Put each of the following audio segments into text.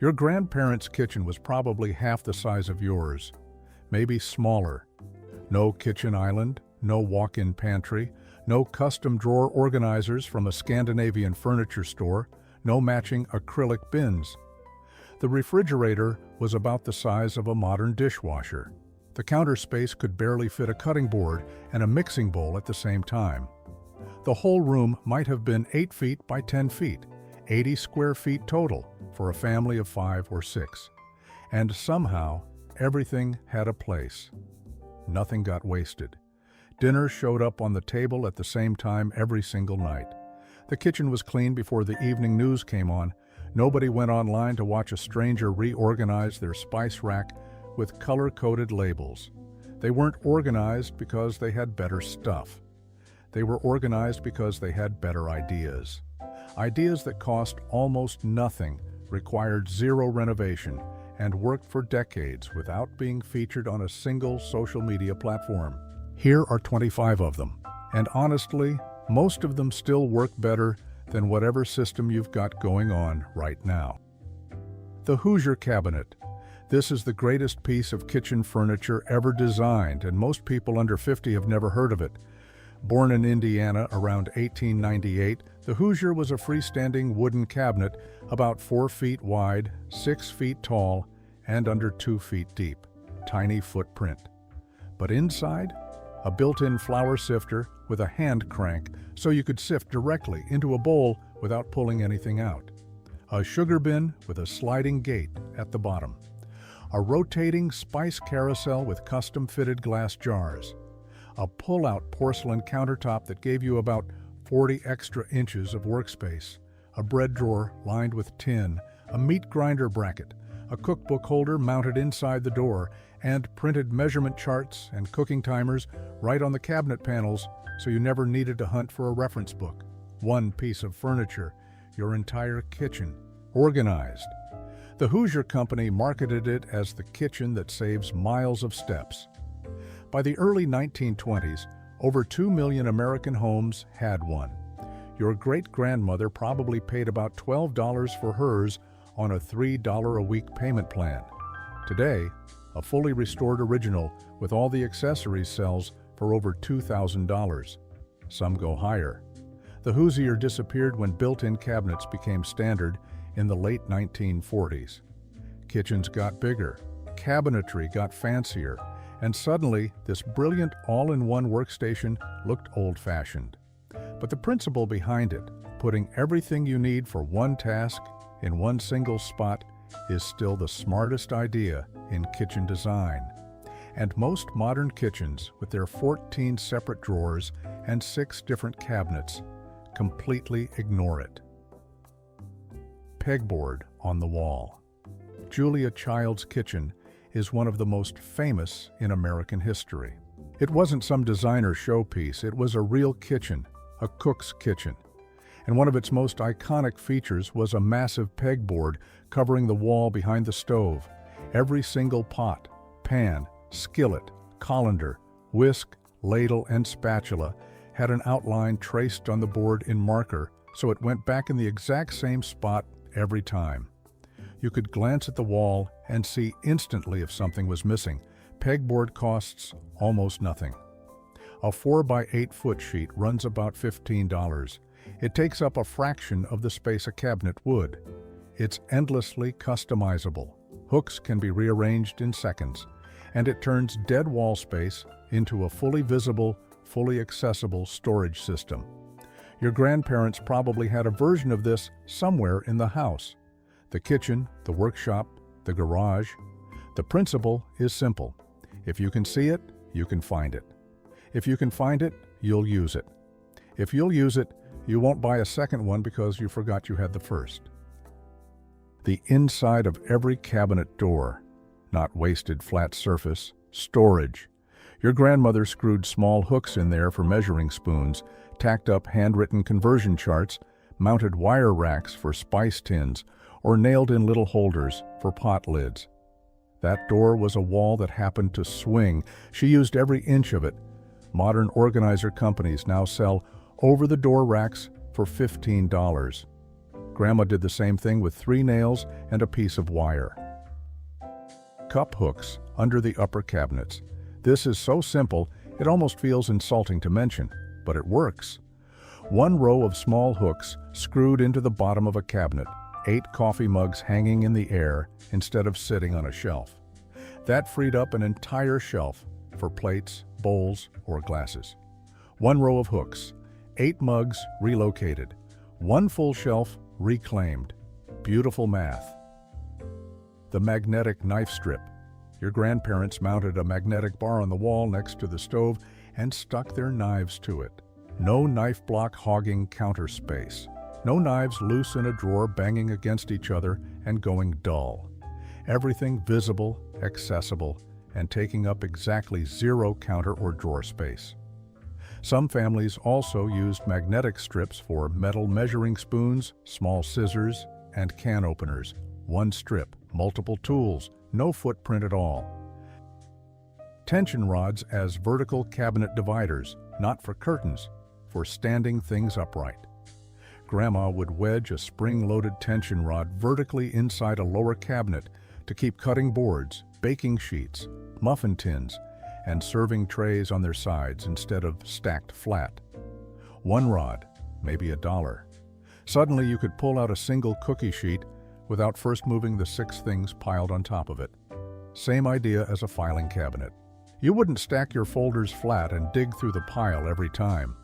Your grandparents' kitchen was probably half the size of yours, maybe smaller. No kitchen island, no walk-in pantry, no custom drawer organizers from a Scandinavian furniture store, no matching acrylic bins. The refrigerator was about the size of a modern dishwasher. The counter space could barely fit a cutting board and a mixing bowl at the same time. The whole room might have been 8 feet by 10 feet, 80 square feet total for a family of 5 or 6. And somehow, everything had a place. Nothing got wasted. Dinner showed up on the table at the same time every single night. The kitchen was clean before the evening news came on. Nobody went online to watch a stranger reorganize their spice rack with color-coded labels. They weren't organized because they had better stuff. They were organized because they had better ideas. Ideas that cost almost nothing, required zero renovation, and worked for decades without being featured on a single social media platform. Here are 25 of them, and honestly, most of them still work better than whatever system you've got going on right now. The Hoosier cabinet. This is the greatest piece of kitchen furniture ever designed, and most people under 50 have never heard of it. Born in Indiana around 1898, the Hoosier was a freestanding wooden cabinet about 4 feet wide, 6 feet tall, and under 2 feet deep. Tiny footprint. But inside, a built-in flour sifter with a hand crank so you could sift directly into a bowl without pulling anything out. A sugar bin with a sliding gate at the bottom. A rotating spice carousel with custom-fitted glass jars. A pull-out porcelain countertop that gave you about 40 extra inches of workspace. A bread drawer lined with tin. A meat grinder bracket. A cookbook holder mounted inside the door, and printed measurement charts and cooking timers right on the cabinet panels so you never needed to hunt for a reference book. One piece of furniture, your entire kitchen, organized. The Hoosier Company marketed it as the kitchen that saves miles of steps. By the early 1920s, over 2 million American homes had one. Your great-grandmother probably paid about $12 for hers on a $3 a week payment plan. Today, a fully restored original with all the accessories sells for over $2,000. Some go higher. The Hoosier disappeared when built-in cabinets became standard in the late 1940s. Kitchens got bigger, cabinetry got fancier, and suddenly this brilliant all-in-one workstation looked old-fashioned. But the principle behind it, putting everything you need for one task in one single spot, is still the smartest idea in kitchen design. And most modern kitchens, with their 14 separate drawers and 6 different cabinets, completely ignore it. Pegboard on the wall. Julia Child's kitchen is one of the most famous in American history. It wasn't some designer showpiece, it was a real kitchen, a cook's kitchen. And one of its most iconic features was a massive pegboard covering the wall behind the stove. Every single pot, pan, skillet, colander, whisk, ladle, and spatula had an outline traced on the board in marker, so it went back in the exact same spot every time. You could glance at the wall and see instantly if something was missing. Pegboard costs almost nothing. A 4x8 foot sheet runs about $15. It takes up a fraction of the space a cabinet would. It's endlessly customizable. Hooks can be rearranged in seconds, and it turns dead wall space into a fully visible, fully accessible storage system. Your grandparents probably had a version of this somewhere in the house. The kitchen, the workshop, the garage. The principle is simple. If you can see it, you can find it. If you can find it, you'll use it. If you'll use it, you won't buy a second one because you forgot you had the first. The inside of every cabinet door, not wasted flat surface, storage. Your grandmother screwed small hooks in there for measuring spoons, tacked up handwritten conversion charts, mounted wire racks for spice tins, or nailed in little holders for pot lids. That door was a wall that happened to swing. She used every inch of it. Modern organizer companies now sell over-the-door racks for $15. Grandma did the same thing with 3 nails and a piece of wire. Cup hooks under the upper cabinets. This is so simple, it almost feels insulting to mention, but it works. 1 row of small hooks screwed into the bottom of a cabinet, 8 coffee mugs hanging in the air instead of sitting on a shelf. That freed up an entire shelf for plates, bowls, or glasses. 1 row of hooks, 8 mugs relocated, 1 full shelf reclaimed. Beautiful math. The magnetic knife strip. Your grandparents mounted a magnetic bar on the wall next to the stove and stuck their knives to it. No knife block hogging counter space. No knives loose in a drawer banging against each other and going dull. Everything visible, accessible, and taking up exactly 0 counter or drawer space. Some families also used magnetic strips for metal measuring spoons, small scissors, and can openers. 1 strip, multiple tools, no footprint at all. Tension rods as vertical cabinet dividers, not for curtains, for standing things upright. Grandma would wedge a spring-loaded tension rod vertically inside a lower cabinet to keep cutting boards, baking sheets, muffin tins, and serving trays on their sides instead of stacked flat. 1 rod, maybe $1. Suddenly you could pull out a single cookie sheet without first moving the 6 things piled on top of it. Same idea as a filing cabinet. You wouldn't stack your folders flat and dig through the pile every time.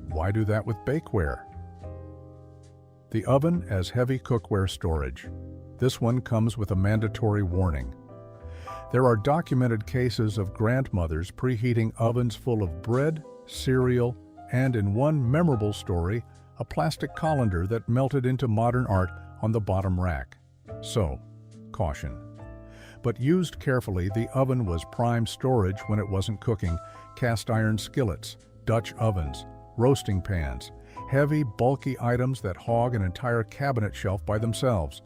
Why do that with bakeware? The oven as heavy cookware storage. This one comes with a mandatory warning. There are documented cases of grandmothers preheating ovens full of bread, cereal, and in one memorable story, a plastic colander that melted into modern art on the bottom rack. So, caution. But used carefully, the oven was prime storage when it wasn't cooking. Cast iron skillets, Dutch ovens, roasting pans, heavy, bulky items that hog an entire cabinet shelf by themselves.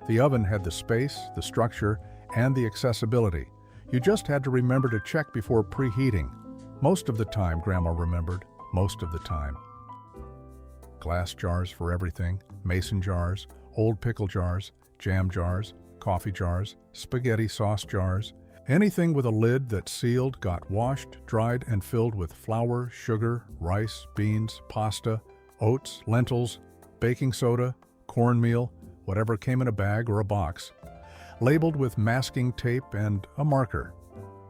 The oven had the space, the structure, and the accessibility. You just had to remember to check before preheating. Most of the time, Grandma remembered. Most of the time. Glass jars for everything, mason jars, old pickle jars, jam jars, coffee jars, spaghetti sauce jars. Anything with a lid that sealed got washed, dried, and filled with flour, sugar, rice, beans, pasta, oats, lentils, baking soda, cornmeal, whatever came in a bag or a box, labeled with masking tape and a marker.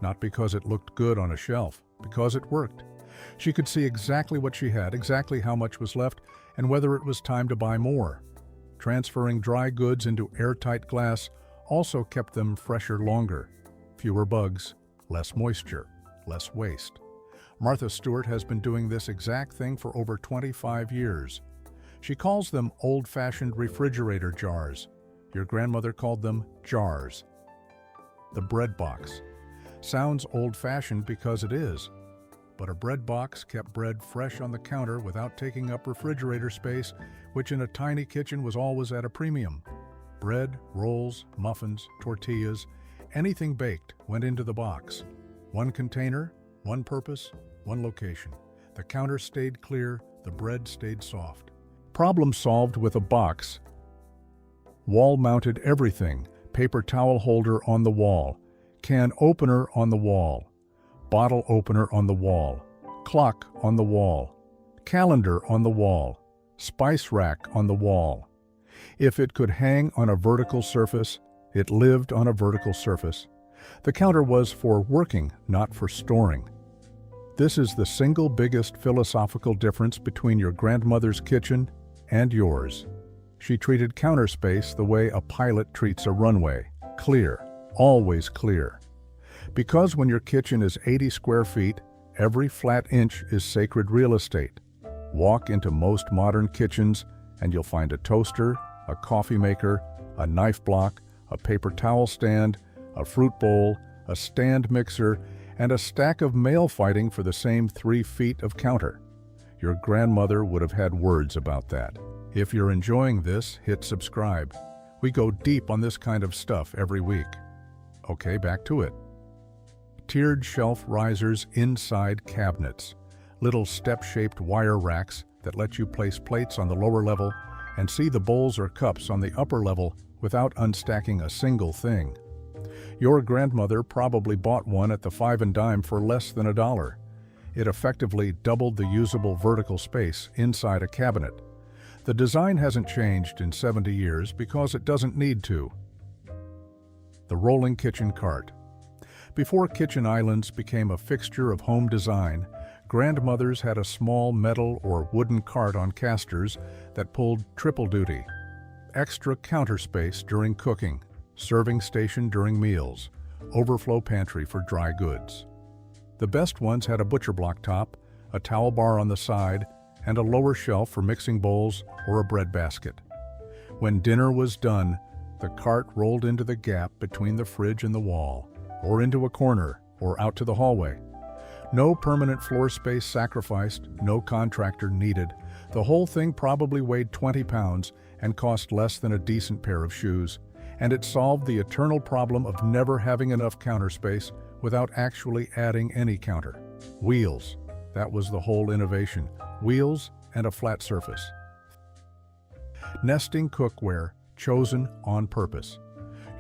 Not because it looked good on a shelf, because it worked. She could see exactly what she had, exactly how much was left, and whether it was time to buy more. Transferring dry goods into airtight glass also kept them fresher longer. Fewer bugs, less moisture, less waste. Martha Stewart has been doing this exact thing for over 25 years. She calls them old-fashioned refrigerator jars. Your grandmother called them jars. The bread box. Sounds old-fashioned because it is. But a bread box kept bread fresh on the counter without taking up refrigerator space, which in a tiny kitchen was always at a premium. Bread, rolls, muffins, tortillas, anything baked went into the box. 1 container, 1 purpose, 1 location. The counter stayed clear, the bread stayed soft. Problem solved with a box. Wall-mounted everything, paper towel holder on the wall, can opener on the wall, bottle opener on the wall, clock on the wall, calendar on the wall, spice rack on the wall. If it could hang on a vertical surface, it lived on a vertical surface. The counter was for working, not for storing. This is the single biggest philosophical difference between your grandmother's kitchen and yours. She treated counter space the way a pilot treats a runway. Clear, always clear. Because when your kitchen is 80 square feet, every flat inch is sacred real estate. Walk into most modern kitchens and you'll find a toaster, a coffee maker, a knife block, a paper towel stand, a fruit bowl, a stand mixer, and a stack of mail fighting for the same 3 feet of counter. Your grandmother would have had words about that. If you're enjoying this, hit subscribe. We go deep on this kind of stuff every week. Okay, back to it. Tiered shelf risers inside cabinets. Little step-shaped wire racks that let you place plates on the lower level and see the bowls or cups on the upper level without unstacking a single thing. Your grandmother probably bought one at the five and dime for less than $1. It effectively doubled the usable vertical space inside a cabinet. The design hasn't changed in 70 years because it doesn't need to. The rolling kitchen cart. Before kitchen islands became a fixture of home design, grandmothers had a small metal or wooden cart on casters that pulled triple duty. Extra counter space during cooking, serving station during meals, overflow pantry for dry goods. The best ones had a butcher block top, a towel bar on the side, and a lower shelf for mixing bowls or a bread basket. When dinner was done, the cart rolled into the gap between the fridge and the wall, or into a corner, or out to the hallway. No permanent floor space sacrificed, no contractor needed. The whole thing probably weighed 20 pounds and cost less than a decent pair of shoes, and it solved the eternal problem of never having enough counter space without actually adding any counter. Wheels. That was the whole innovation. Wheels and a flat surface. Nesting cookware, chosen on purpose.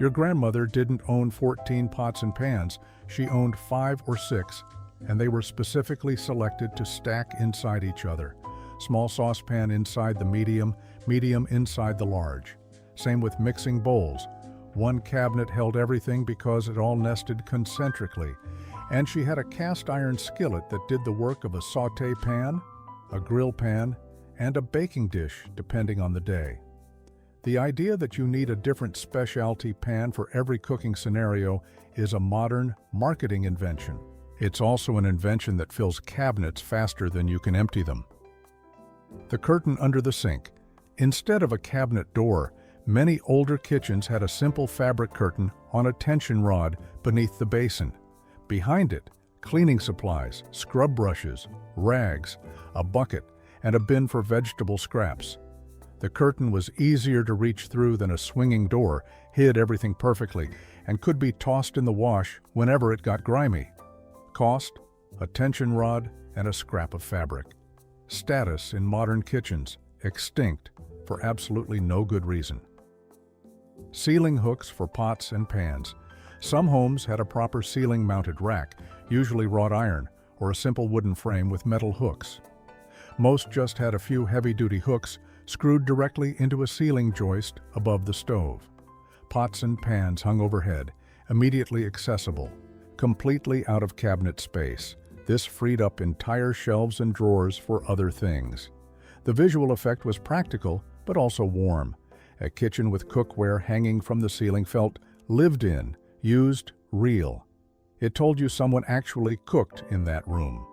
Your grandmother didn't own 14 pots and pans, she owned 5 or 6, and they were specifically selected to stack inside each other. Small saucepan inside the medium, medium inside the large. Same with mixing bowls. One cabinet held everything because it all nested concentrically, and she had a cast iron skillet that did the work of a sauté pan, a grill pan, and a baking dish, depending on the day. The idea that you need a different specialty pan for every cooking scenario is a modern marketing invention. It's also an invention that fills cabinets faster than you can empty them. The curtain under the sink. Instead of a cabinet door, many older kitchens had a simple fabric curtain on a tension rod beneath the basin. Behind it, cleaning supplies, scrub brushes, rags, a bucket, and a bin for vegetable scraps. The curtain was easier to reach through than a swinging door, hid everything perfectly, and could be tossed in the wash whenever it got grimy. Cost, a tension rod, and a scrap of fabric. Status in modern kitchens, extinct for absolutely no good reason. Ceiling hooks for pots and pans. Some homes had a proper ceiling-mounted rack, usually wrought iron, or a simple wooden frame with metal hooks. Most just had a few heavy-duty hooks screwed directly into a ceiling joist above the stove. Pots and pans hung overhead, immediately accessible, completely out of cabinet space. This freed up entire shelves and drawers for other things. The visual effect was practical, but also warm. A kitchen with cookware hanging from the ceiling felt lived in, used, real. It told you someone actually cooked in that room.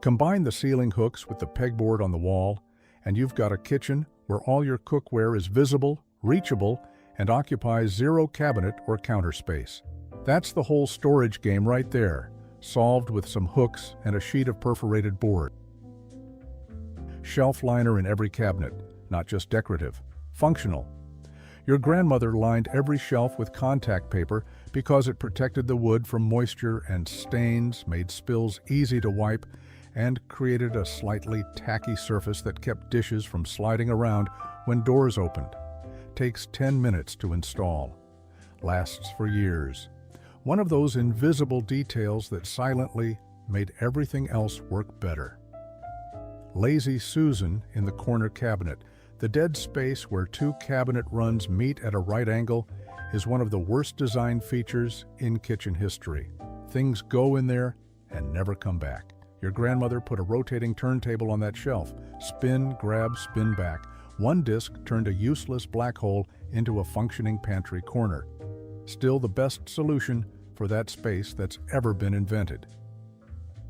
Combine the ceiling hooks with the pegboard on the wall, and you've got a kitchen where all your cookware is visible, reachable, and occupies zero cabinet or counter space. That's the whole storage game right there, solved with some hooks and a sheet of perforated board. Shelf liner in every cabinet, not just decorative, functional. Your grandmother lined every shelf with contact paper because it protected the wood from moisture and stains, made spills easy to wipe, and created a slightly tacky surface that kept dishes from sliding around when doors opened. Takes 10 minutes to install. Lasts for years. One of those invisible details that silently made everything else work better. Lazy Susan in the corner cabinet. The dead space where two cabinet runs meet at a right angle is one of the worst design features in kitchen history. Things go in there and never come back. Your grandmother put a rotating turntable on that shelf. Spin, grab, spin back. One disc turned a useless black hole into a functioning pantry corner. Still the best solution for that space that's ever been invented.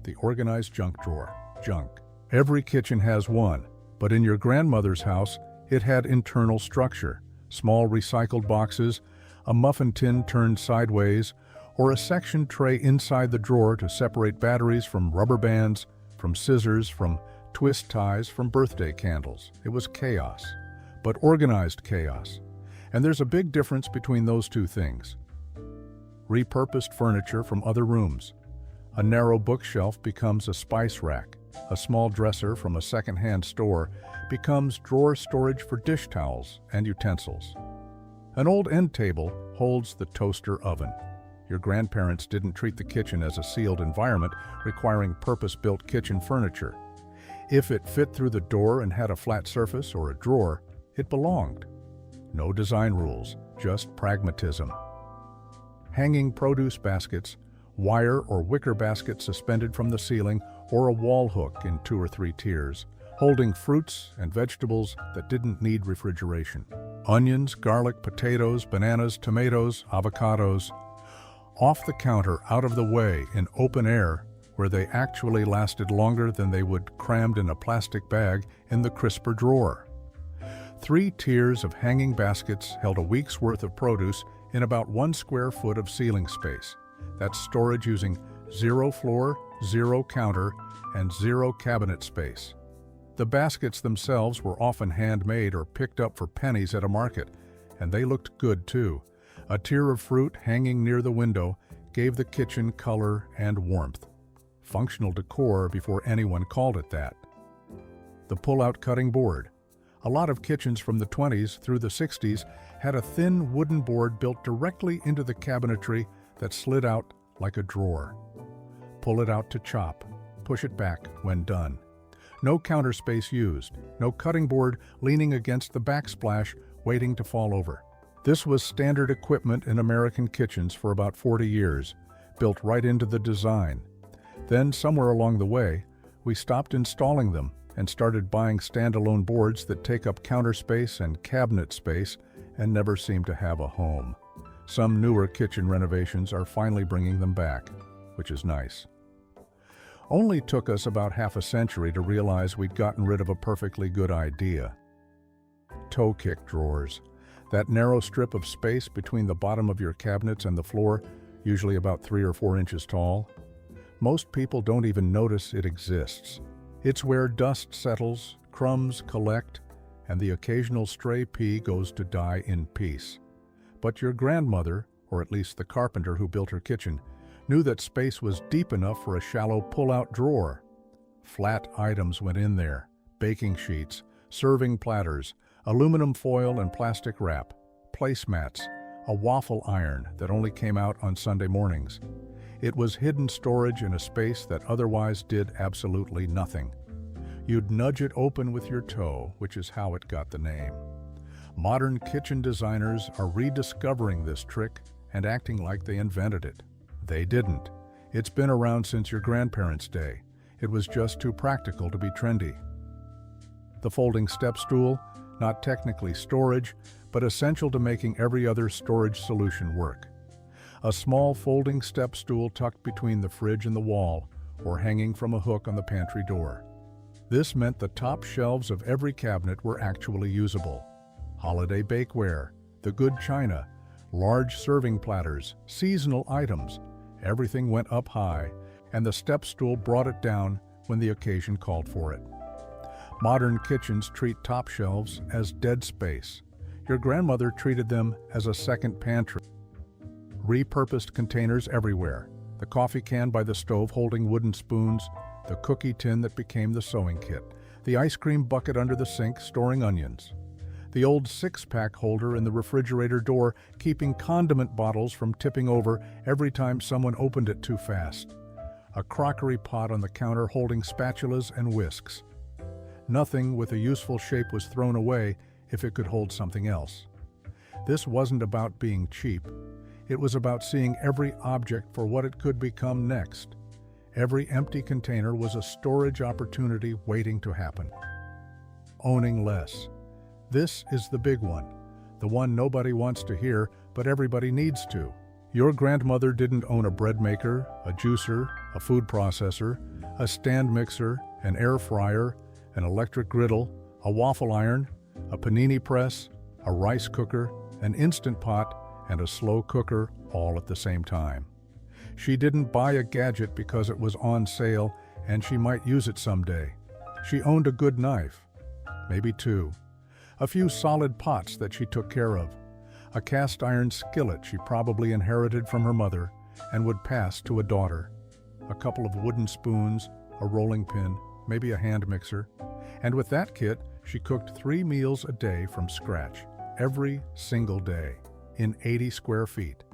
The organized junk drawer. Junk. Every kitchen has one, but in your grandmother's house, it had internal structure. Small recycled boxes, a muffin tin turned sideways, or a section tray inside the drawer to separate batteries from rubber bands, from scissors, from twist ties, from birthday candles. It was chaos, but organized chaos. And there's a big difference between those two things. Repurposed furniture from other rooms. A narrow bookshelf becomes a spice rack. A small dresser from a second-hand store becomes drawer storage for dish towels and utensils. An old end table holds the toaster oven. Your grandparents didn't treat the kitchen as a sealed environment requiring purpose-built kitchen furniture. If it fit through the door and had a flat surface or a drawer, it belonged. No design rules, just pragmatism. Hanging produce baskets, wire or wicker baskets suspended from the ceiling, or a wall hook in 2 or 3 tiers, holding fruits and vegetables that didn't need refrigeration. Onions, garlic, potatoes, bananas, tomatoes, avocados. Off the counter, out of the way, in open air, where they actually lasted longer than they would crammed in a plastic bag in the crisper drawer. 3 tiers of hanging baskets held a week's worth of produce in about 1 square foot of ceiling space. That's storage using 0 floor, 0 counter, and 0 cabinet space. The baskets themselves were often handmade or picked up for pennies at a market, and they looked good too. A tier of fruit hanging near the window gave the kitchen color and warmth. Functional decor before anyone called it that. The pull-out cutting board. A lot of kitchens from the 20s through the 60s had a thin wooden board built directly into the cabinetry that slid out like a drawer. Pull it out to chop. Push it back when done. No counter space used. No cutting board leaning against the backsplash waiting to fall over. This was standard equipment in American kitchens for about 40 years, built right into the design. Then, somewhere along the way, we stopped installing them and started buying standalone boards that take up counter space and cabinet space and never seem to have a home. Some newer kitchen renovations are finally bringing them back, which is nice. Only took us about half a century to realize we'd gotten rid of a perfectly good idea. Toe kick drawers. That narrow strip of space between the bottom of your cabinets and the floor, usually about 3 or 4 inches tall. Most people don't even notice it exists. It's where dust settles, crumbs collect, and the occasional stray pea goes to die in peace. But your grandmother, or at least the carpenter who built her kitchen, knew that space was deep enough for a shallow pull-out drawer. Flat items went in there: baking sheets, serving platters, aluminum foil and plastic wrap, placemats, a waffle iron that only came out on Sunday mornings. It was hidden storage in a space that otherwise did absolutely nothing. You'd nudge it open with your toe, which is how it got the name. Modern kitchen designers are rediscovering this trick and acting like they invented it. They didn't. It's been around since your grandparents' day. It was just too practical to be trendy. The folding step stool, not technically storage, but essential to making every other storage solution work. A small folding step stool tucked between the fridge and the wall, or hanging from a hook on the pantry door. This meant the top shelves of every cabinet were actually usable. Holiday bakeware, the good china, large serving platters, seasonal items, everything went up high, and the step stool brought it down when the occasion called for it. Modern kitchens treat top shelves as dead space. Your grandmother treated them as a second pantry. Repurposed containers everywhere. The coffee can by the stove holding wooden spoons, the cookie tin that became the sewing kit, the ice cream bucket under the sink storing onions, the old 6-pack holder in the refrigerator door keeping condiment bottles from tipping over every time someone opened it too fast, a crockery pot on the counter holding spatulas and whisks. Nothing with a useful shape was thrown away if it could hold something else. This wasn't about being cheap. It was about seeing every object for what it could become next. Every empty container was a storage opportunity waiting to happen. Owning less. This is the big one, the one nobody wants to hear, but everybody needs to. Your grandmother didn't own a bread maker, a juicer, a food processor, a stand mixer, an air fryer, an electric griddle, a waffle iron, a panini press, a rice cooker, an instant pot, and a slow cooker all at the same time. She didn't buy a gadget because it was on sale and she might use it someday. She owned a good knife, maybe 2, a few solid pots that she took care of, a cast iron skillet she probably inherited from her mother and would pass to a daughter, a couple of wooden spoons, a rolling pin, maybe a hand mixer. And with that kit, she cooked 3 meals a day from scratch, every single day, in 80 square feet.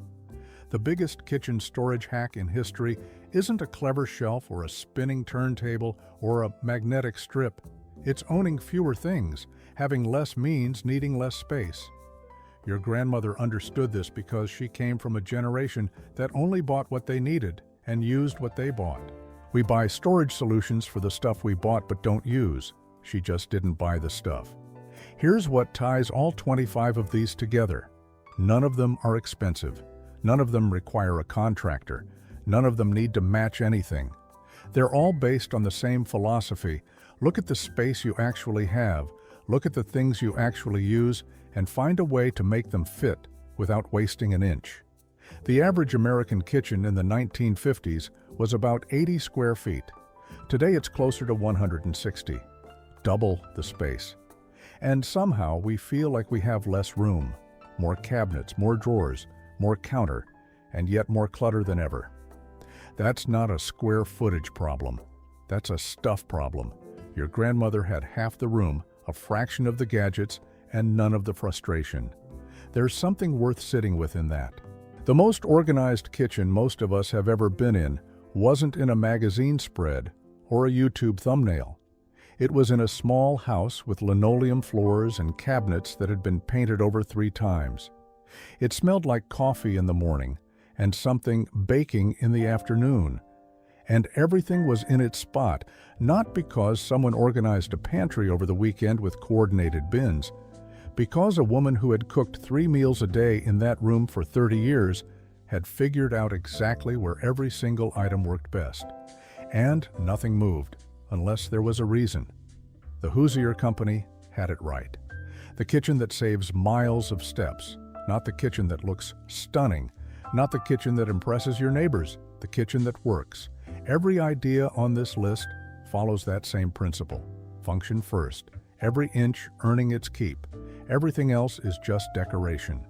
The biggest kitchen storage hack in history isn't a clever shelf or a spinning turntable or a magnetic strip. It's owning fewer things, having less means, needing less space. Your grandmother understood this because she came from a generation that only bought what they needed and used what they bought. We buy storage solutions for the stuff we bought but don't use. She just didn't buy the stuff. Here's what ties all 25 of these together. None of them are expensive. None of them require a contractor. None of them need to match anything. They're all based on the same philosophy. Look at the space you actually have. Look at the things you actually use and find a way to make them fit without wasting an inch. The average American kitchen in the 1950s was about 80 square feet. Today it's closer to 160. Double the space. And somehow we feel like we have less room. More cabinets, more drawers, more counter, and yet more clutter than ever. That's not a square footage problem. That's a stuff problem. Your grandmother had half the room, a fraction of the gadgets, and none of the frustration. There's something worth sitting with in that. The most organized kitchen most of us have ever been in wasn't in a magazine spread or a YouTube thumbnail. It was in a small house with linoleum floors and cabinets that had been painted over 3 times. It smelled like coffee in the morning and something baking in the afternoon. And everything was in its spot, not because someone organized a pantry over the weekend with coordinated bins, because a woman who had cooked 3 meals a day in that room for 30 years had figured out exactly where every single item worked best. And nothing moved, unless there was a reason. The Hoosier company had it right. The kitchen that saves miles of steps, not the kitchen that looks stunning, not the kitchen that impresses your neighbors, the kitchen that works. Every idea on this list follows that same principle. Function first, every inch earning its keep. Everything else is just decoration.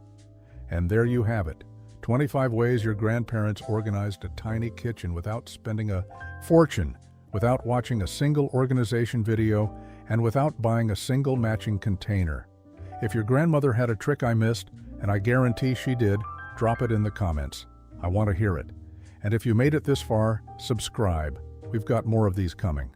And there you have it, 25 ways your grandparents organized a tiny kitchen without spending a fortune, without watching a single organization video, and without buying a single matching container. If your grandmother had a trick I missed, and I guarantee she did, drop it in the comments. I want to hear it. And if you made it this far, subscribe. We've got more of these coming.